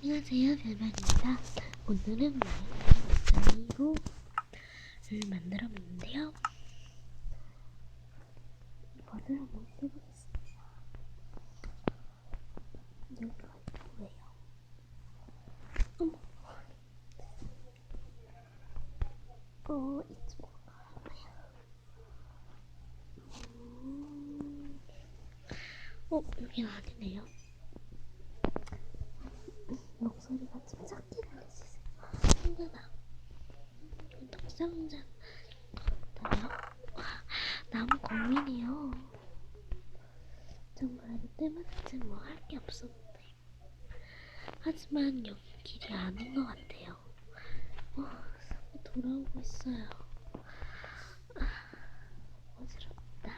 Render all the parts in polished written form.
안녕하세요, 별별입니다. 오늘은 마이크래프트 를 만들어 봤는데요. 이거를 한번 해보겠습니다. 여기가 뭐예요? 어머, 이쪽으로 가라고요. 여긴 아니네요. 목소리가 좀 작게 들리시세요? 힘드나? 덕상자 같아요? 나무 고민이요. 정말 이때 맞지 뭐 할 게 없었는데. 하지만 여기 길이 아닌 것 같아요. 자꾸 돌아오고 있어요. 어지럽다.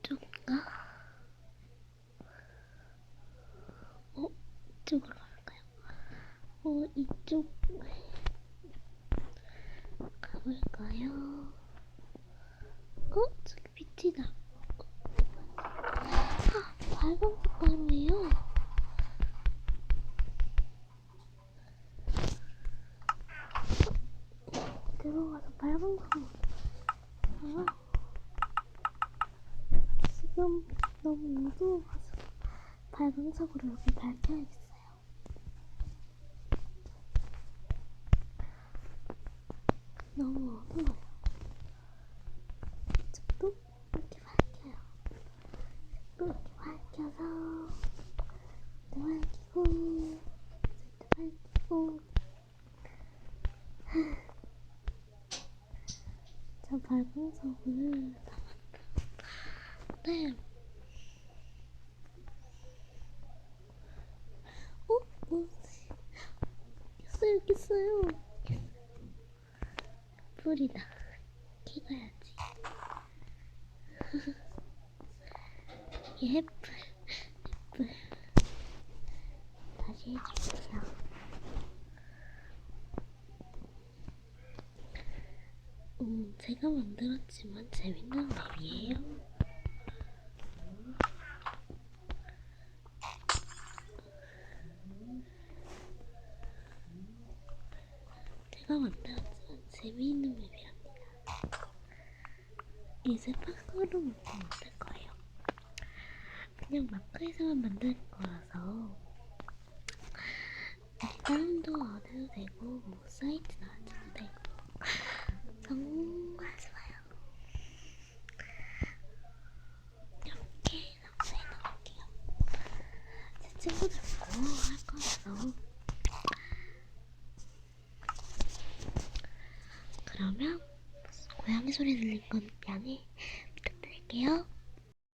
이쪽인가? 이쪽으로 갈까요? 이쪽 가볼까요? 저기 빛이다. 빨간색 가루예요. 들어가서 빨간색으로. 지금 너무 어두워가지고 빨간색으로 여기 밝혀야겠어요. 너무 어두워요. 이쪽도 이렇게 밝혀요. 또 이렇게 밝혀서 또 밝히고 또 밝히고. 저 빨간색을 다 만들었는데 여기 있어요. 불이다. 켜가야지. 이게 햇불. 다시 해줄게요. 제가 만들었지만 재밌는 맵이에요. 제가 만들었지만 재미있는 맵이랍니다. 이제 파크로 만들 거예요. 그냥 마크에서만 만들 거라서 다운도 안 해도 되고 사이트는 안 해도 되고 정말 좋아요. 이렇게 상자에 넣을게요. 제 친구들 보고 할 거라서. 그러면 고양이 소리 들린 건 양해 부탁드릴게요.